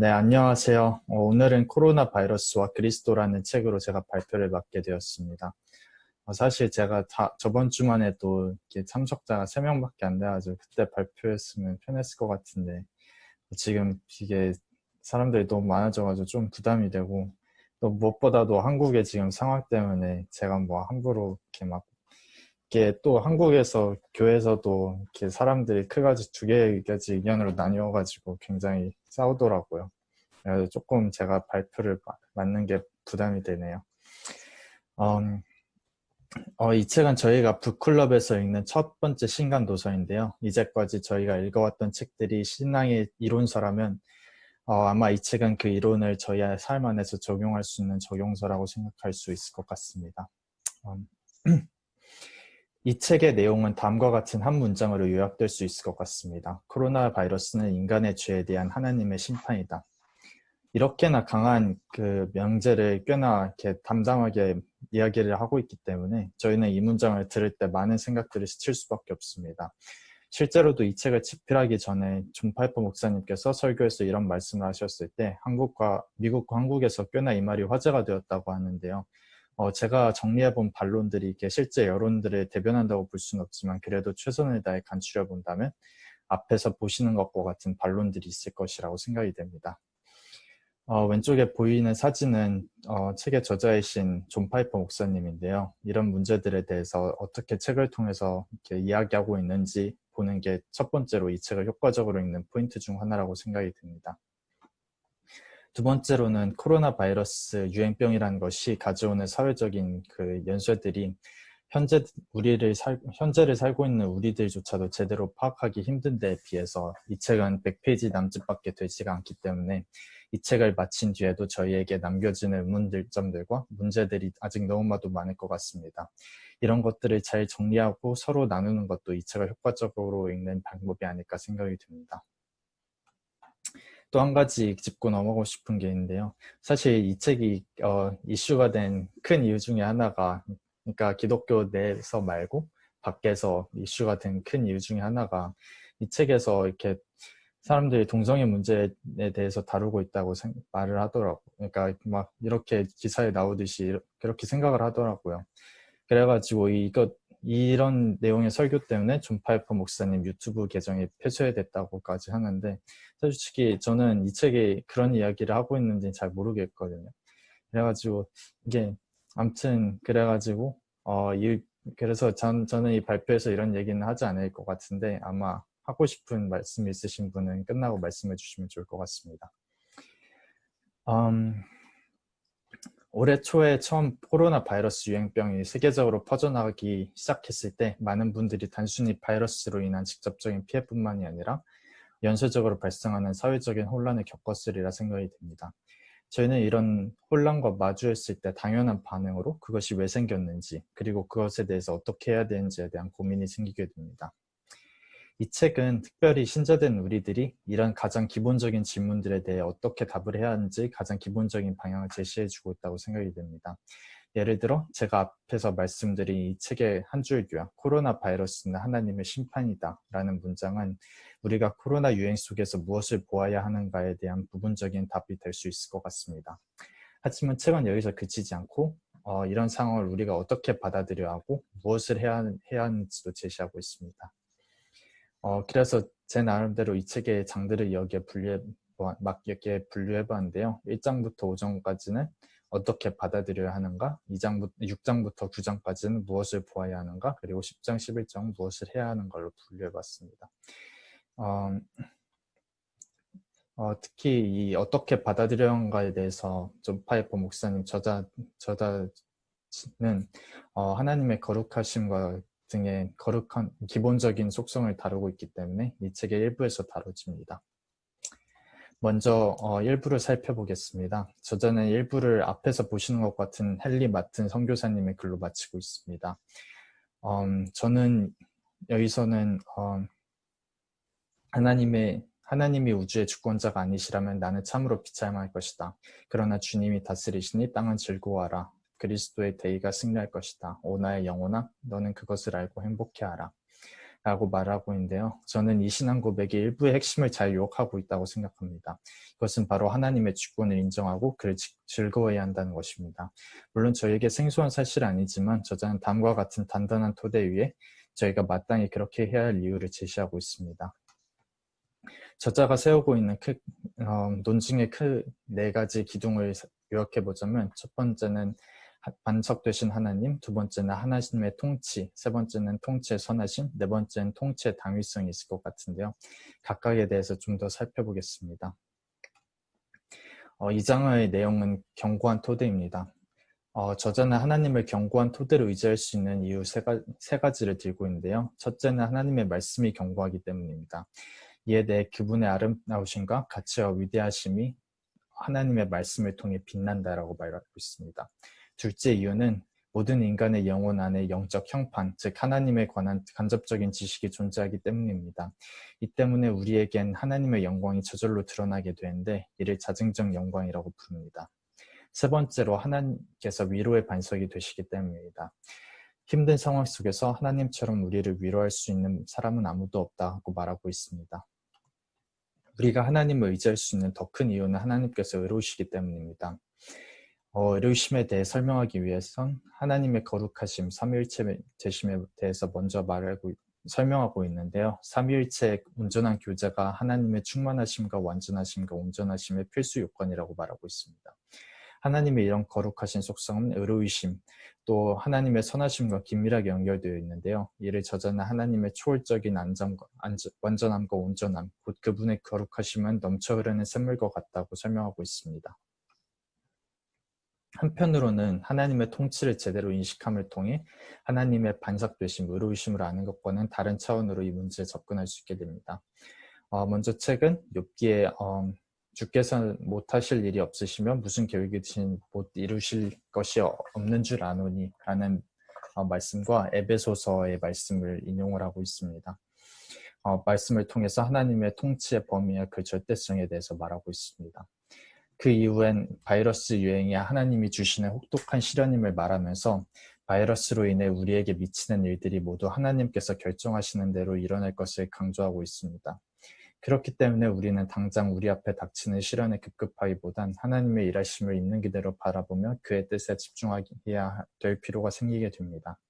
네, 안녕하세요. 오늘은 코로나 바이러스와 그리스도라는 책으로 제가 발표를 맡게 되었습니다. 사실 제가 저번 주만 해도 이렇게 참석자가 3명밖에 안 돼가지고 그때 발표했으면 편했을 것 같은데 지금 이게 사람들이 너무 많아져가지고 좀 부담이 되고 또 무엇보다도 한국의 지금 상황 때문에 제가 뭐 함부로 이렇게 막 이게 또 한국에서 교회에서도 이렇게 사람들이 크가지 두 개까지 의견으로 나뉘어가지고 굉장히 싸우더라고요. 그래서 조금 제가 발표를 맡는 게 부담이 되네요. 음, 이 책은 저희가 북클럽에서 읽는 첫 번째 신간 도서인데요. 이제까지 저희가 읽어왔던 책들이 신앙의 이론서라면 아마 이 책은 그 이론을 저희의 삶 안에서 적용할 수 있는 적용서라고 생각할 수 있을 것 같습니다. 음, 이 책의 내용은 다음과 같은 한 문장으로 요약될 수 있을 것 같습니다. 코로나 바이러스는 인간의 죄에 대한 하나님의 심판이다. 이렇게나 강한 그 명제를 꽤나 이렇게 담담하게 이야기를 하고 있기 때문에 저희는 이 문장을 들을 때 많은 생각들을 스칠 수밖에 없습니다. 실제로도 이 책을 집필하기 전에 존 파이퍼 목사님께서 설교에서 이런 말씀을 하셨을 때 미국과 한국에서 꽤나 이 말이 화제가 되었다고 하는데요. 제가 정리해본 반론들이 이게 실제 여론들을 대변한다고 볼 수는 없지만 그래도 최선을 다해 간추려 본다면 앞에서 보시는 것과 같은 반론들이 있을 것이라고 생각이 됩니다. 왼쪽에 보이는 사진은 책의 저자이신 존 파이퍼 목사님인데요. 이런 문제들에 대해서 어떻게 책을 통해서 이렇게 이야기하고 있는지 보는 게 첫 번째로 이 책을 효과적으로 읽는 포인트 중 하나라고 생각이 듭니다. 두 번째로는 코로나 바이러스 유행병이라는 것이 가져오는 사회적인 그 연쇄들이 현재를 살고 있는 우리들조차도 제대로 파악하기 힘든 데에 비해서 이 책은 100페이지 남짓밖에 되지가 않기 때문에 이 책을 마친 뒤에도 저희에게 남겨지는 의문점들과 문제들이 아직 너무나도 많을 것 같습니다. 이런 것들을 잘 정리하고 서로 나누는 것도 이 책을 효과적으로 읽는 방법이 아닐까 생각이 듭니다. 또 한 가지 짚고 넘어가고 싶은 게 있는데요. 사실 이 책이 이슈가 된 큰 이유 중에 하나가 그러니까 기독교 내에서 말고 밖에서 이슈가 된 큰 이유 중에 하나가 이 책에서 이렇게 사람들이 동성애 문제에 대해서 다루고 있다고 말을 하더라고요. 그러니까 막 이렇게 기사에 나오듯이 그렇게 생각을 하더라고요. 그래가지고 이런 내용의 설교 때문에 존 파이퍼 목사님 유튜브 계정이 폐쇄됐다고까지 하는데 솔직히 저는 이 책에 그런 이야기를 하고 있는지 잘 모르겠거든요. 그래가지고 이게 아무튼 그래가지고 그래서 저는 이 발표에서 이런 얘기는 하지 않을 것 같은데 아마 하고 싶은 말씀 있으신 분은 끝나고 말씀해 주시면 좋을 것 같습니다. 올해 초에 처음 코로나 바이러스 유행병이 세계적으로 퍼져나가기 시작했을 때 많은 분들이 단순히 바이러스로 인한 직접적인 피해뿐만이 아니라 연쇄적으로 발생하는 사회적인 혼란을 겪었으리라 생각이 듭니다. 저희는 이런 혼란과 마주했을 때 당연한 반응으로 그것이 왜 생겼는지 그리고 그것에 대해서 어떻게 해야 되는지에 대한 고민이 생기게 됩니다. 이 책은 특별히 신자된 우리들이 이런 가장 기본적인 질문들에 대해 어떻게 답을 해야 하는지 가장 기본적인 방향을 제시해주고 있다고 생각이 됩니다. 예를 들어 제가 앞에서 말씀드린 이 책의 한 줄기와 코로나 바이러스는 하나님의 심판이다 라는 문장은 우리가 코로나 유행 속에서 무엇을 보아야 하는가에 대한 부분적인 답이 될 수 있을 것 같습니다. 하지만 책은 여기서 그치지 않고 이런 상황을 우리가 어떻게 받아들여야 하고 무엇을 해야 하는지도 제시하고 있습니다. 그래서 제 나름대로 이 책의 장들을 여기에 맞게 분류해봤는데요. 1장부터 5장까지는 어떻게 받아들여야 하는가, 6장부터 9장까지는 무엇을 보아야 하는가, 그리고 10장, 11장 무엇을 해야 하는 걸로 분류해봤습니다. 특히 이 어떻게 받아들여야 하는가에 대해서 존 파이퍼 목사님 저자는 하나님의 거룩하심과 등의 거룩한 기본적인 속성을 다루고 있기 때문에 이 책의 일부에서 다뤄집니다. 먼저 일부를 살펴보겠습니다. 저자는 일부를 앞에서 보시는 것 같은 헨리 마튼 선교사님의 글로 마치고 있습니다. 저는 여기서는 하나님이 우주의 주권자가 아니시라면 나는 참으로 비참할 것이다. 그러나 주님이 다스리시니 땅은 즐거워하라. 그리스도의 대의가 승리할 것이다. 오 나의 영혼아, 너는 그것을 알고 행복해하라. 라고 말하고 있는데요. 저는 이 신앙 고백이 일부의 핵심을 잘 요약하고 있다고 생각합니다. 이것은 바로 하나님의 주권을 인정하고 그를 즐거워해야 한다는 것입니다. 물론 저에게 생소한 사실은 아니지만 저자는 다음과 같은 단단한 토대 위에 저희가 마땅히 그렇게 해야 할 이유를 제시하고 있습니다. 저자가 세우고 있는 논증의 네 가지 기둥을 요약해보자면 첫 번째는 반석되신 하나님, 두 번째는 하나님의 통치, 세 번째는 통치의 선하심, 네 번째는 통치의 당위성이 있을 것 같은데요. 각각에 대해서 좀 더 살펴보겠습니다. 이 장의 내용은 견고한 토대입니다. 저자는 하나님을 견고한 토대로 의지할 수 있는 이유 세 가지를 들고 있는데요. 첫째는 하나님의 말씀이 견고하기 때문입니다. 이에 대해 그분의 아름다우심과 가치와 위대하심이 하나님의 말씀을 통해 빛난다라고 말하고 있습니다. 둘째 이유는 모든 인간의 영혼 안에 영적 형판, 즉 하나님에 관한 간접적인 지식이 존재하기 때문입니다. 이 때문에 우리에겐 하나님의 영광이 저절로 드러나게 되는데 이를 자증적 영광이라고 부릅니다. 세 번째로 하나님께서 위로의 반석이 되시기 때문입니다. 힘든 상황 속에서 하나님처럼 우리를 위로할 수 있는 사람은 아무도 없다고 말하고 있습니다. 우리가 하나님을 의지할 수 있는 더 큰 이유는 하나님께서 의로우시기 때문입니다. 의로우심에 대해 설명하기 위해선 하나님의 거룩하심, 삼위일체 되심에 대해서 먼저 설명하고 있는데요. 삼위일체의 온전한 교제가 하나님의 충만하심과 완전하심과 온전하심의 필수 요건이라고 말하고 있습니다. 하나님의 이런 거룩하신 속성은 의로우심, 또 하나님의 선하심과 긴밀하게 연결되어 있는데요. 이를 저자는 하나님의 초월적인 완전함과 온전함, 곧 그분의 거룩하심은 넘쳐 흐르는 샘물과 같다고 설명하고 있습니다. 한편으로는 하나님의 통치를 제대로 인식함을 통해 하나님의 반석되심, 의로우심을 아는 것과는 다른 차원으로 이 문제에 접근할 수 있게 됩니다. 먼저 책은 욥기에 주께서 못하실 일이 없으시면 무슨 계획이든 못 이루실 것이 없는 줄 아노니 라는 말씀과 에베소서의 말씀을 인용을 하고 있습니다. 말씀을 통해서 하나님의 통치의 범위와 그 절대성에 대해서 말하고 있습니다. 그 이후엔 바이러스 유행이 하나님이 주시는 혹독한 시련임을 말하면서 바이러스로 인해 우리에게 미치는 일들이 모두 하나님께서 결정하시는 대로 일어날 것을 강조하고 있습니다. 그렇기 때문에 우리는 당장 우리 앞에 닥치는 시련에 급급하기보단 하나님의 일하심을 있는 그대로 바라보며 그의 뜻에 집중해야 될 필요가 생기게 됩니다.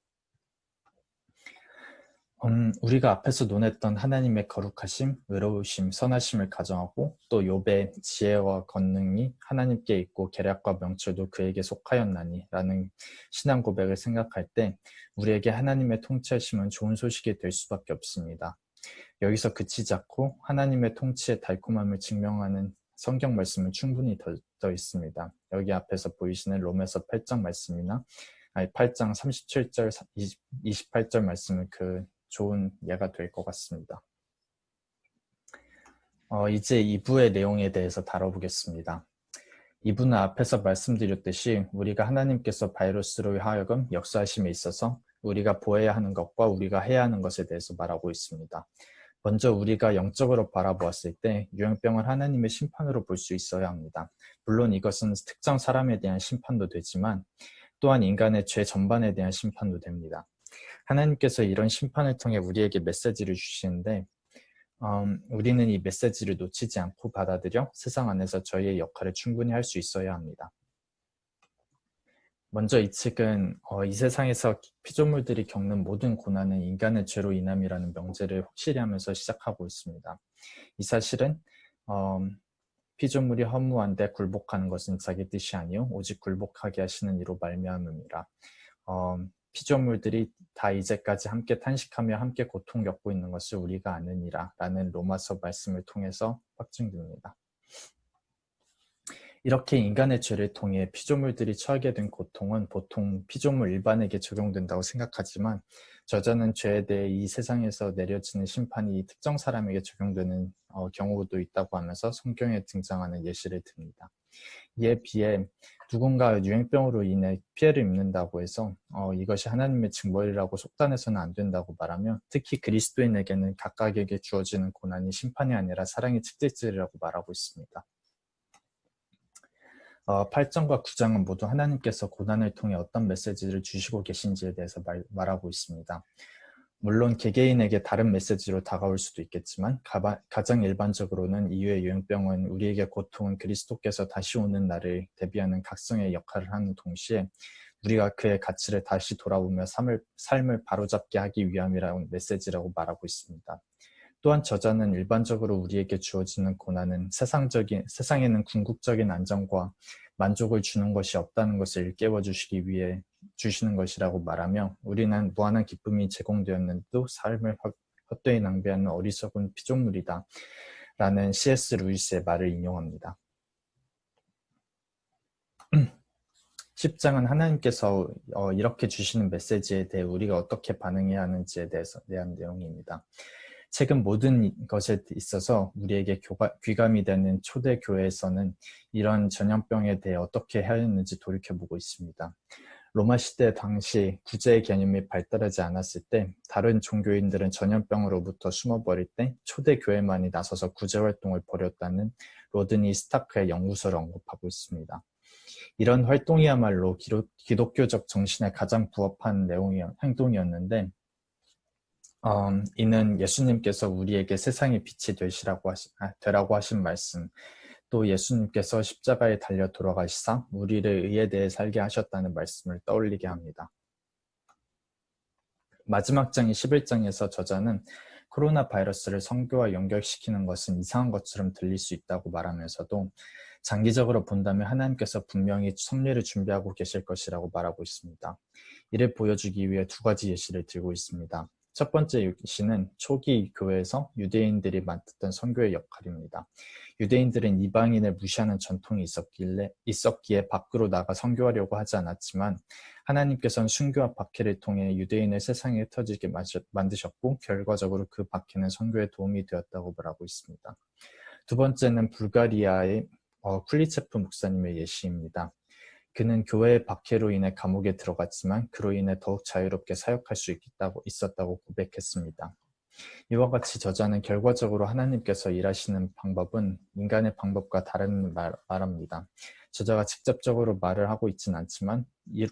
우리가 앞에서 논했던 하나님의 거룩하심, 의로우심, 선하심을 가정하고 또 욥의 지혜와 권능이 하나님께 있고 계략과 명철도 그에게 속하였나니 라는 신앙 고백을 생각할 때 우리에게 하나님의 통치하심은 좋은 소식이 될 수밖에 없습니다. 여기서 그치지 않고 하나님의 통치의 달콤함을 증명하는 성경 말씀은 충분히 더 있습니다. 여기 앞에서 보이시는 로마서 8장 말씀이나 8장 37절, 28절 말씀은 그 좋은 예가 될 것 같습니다. 이제 2부의 내용에 대해서 다뤄보겠습니다. 2부는 앞에서 말씀드렸듯이 우리가 하나님께서 바이러스로 하여금 역사하심에 있어서 우리가 보아야 하는 것과 우리가 해야 하는 것에 대해서 말하고 있습니다. 먼저 우리가 영적으로 바라보았을 때 유행병을 하나님의 심판으로 볼 수 있어야 합니다. 물론 이것은 특정 사람에 대한 심판도 되지만 또한 인간의 죄 전반에 대한 심판도 됩니다. 하나님께서 이런 심판을 통해 우리에게 메시지를 주시는데 우리는 이 메시지를 놓치지 않고 받아들여 세상 안에서 저희의 역할을 충분히 할 수 있어야 합니다. 먼저 이 책은 이 세상에서 피조물들이 겪는 모든 고난은 인간의 죄로 인함이라는 명제를 확실히 하면서 시작하고 있습니다. 이 사실은 피조물이 허무한데 굴복하는 것은 자기 뜻이 아니요 오직 굴복하게 하시는 이로 말미암음이라. 피조물들이 다 이제까지 함께 탄식하며 함께 고통 겪고 있는 것을 우리가 아느니라 라는 로마서 말씀을 통해서 확증됩니다. 이렇게 인간의 죄를 통해 피조물들이 처하게 된 고통은 보통 피조물 일반에게 적용된다고 생각하지만 저자는 죄에 대해 이 세상에서 내려지는 심판이 특정 사람에게 적용되는 경우도 있다고 하면서 성경에 등장하는 예시를 듭니다. 이에 비해 누군가 유행병으로 인해 피해를 입는다고 해서 이것이 하나님의 징벌이라고 속단해서는 안 된다고 말하며 특히 그리스도인에게는 각각에게 주어지는 고난이 심판이 아니라 사랑의 책질이라고 말하고 있습니다. 8장과 9장은 모두 하나님께서 고난을 통해 어떤 메시지를 주시고 계신지에 대해서 말하고 있습니다. 물론 개개인에게 다른 메시지로 다가올 수도 있겠지만 가장 일반적으로는 이후의 유행병은 우리에게 고통은 그리스도께서 다시 오는 날을 대비하는 각성의 역할을 하는 동시에 우리가 그의 가치를 다시 돌아보며 삶을 바로잡게 하기 위함이라는 메시지라고 말하고 있습니다. 또한 저자는 일반적으로 우리에게 주어지는 고난은 세상에는 궁극적인 안정과 만족을 주는 것이 없다는 것을 일깨워 주시기 위해 주시는 것이라고 말하며 우리는 무한한 기쁨이 제공되었는데도 삶을 헛되이 낭비하는 어리석은 피조물이다 라는 C.S. 루이스의 말을 인용합니다. 10장은 하나님께서 이렇게 주시는 메시지에 대해 우리가 어떻게 반응해야 하는지에 대한 내용입니다. 책은 모든 것에 있어서 우리에게 귀감이 되는 초대 교회에서는 이런 전염병에 대해 어떻게 해야 했는지 돌이켜보고 있습니다. 로마 시대 당시 구제의 개념이 발달하지 않았을 때 다른 종교인들은 전염병으로부터 숨어버릴 때 초대 교회만이 나서서 구제 활동을 벌였다는 로드니 스타크의 연구서를 언급하고 있습니다. 이런 활동이야말로 기독교적 정신에 가장 부합한 행동이었는데 이는 예수님께서 우리에게 세상의 빛이 되라고 하신 말씀, 또 예수님께서 십자가에 달려 돌아가시사 우리를 의에 대해 살게 하셨다는 말씀을 떠올리게 합니다. 마지막 장인 11장에서 저자는 코로나 바이러스를 선교와 연결시키는 것은 이상한 것처럼 들릴 수 있다고 말하면서도 장기적으로 본다면 하나님께서 분명히 섭리를 준비하고 계실 것이라고 말하고 있습니다. 이를 보여주기 위해 두 가지 예시를 들고 있습니다. 첫 번째 예시는 초기 교회에서 유대인들이 맡았던 선교의 역할입니다. 유대인들은 이방인을 무시하는 전통이 있었기에 밖으로 나가 선교하려고 하지 않았지만 하나님께서는 순교와 박해를 통해 유대인을 세상에 흩어지게 만드셨고 결과적으로 그 박해는 선교에 도움이 되었다고 말하고 있습니다. 두 번째는 불가리아의 쿨리체프 목사님의 예시입니다. 그는 교회의 박해로 인해 감옥에 들어갔지만 그로 인해 더욱 자유롭게 사역할 수 있었다고 고백했습니다. 이와 같이 저자는 결과적으로 하나님께서 일하시는 방법은 인간의 방법과 다른 말합니다. 저자가 직접적으로 말을 하고 있진 않지만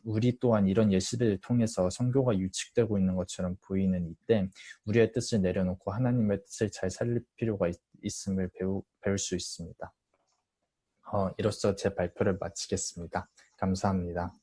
우리 또한 이런 예시를 통해서 선교가 유축되고 있는 것처럼 보이는 이때 우리의 뜻을 내려놓고 하나님의 뜻을 잘 살릴 필요가 있음을 배울 수 있습니다. 이로써 제 발표를 마치겠습니다. 감사합니다.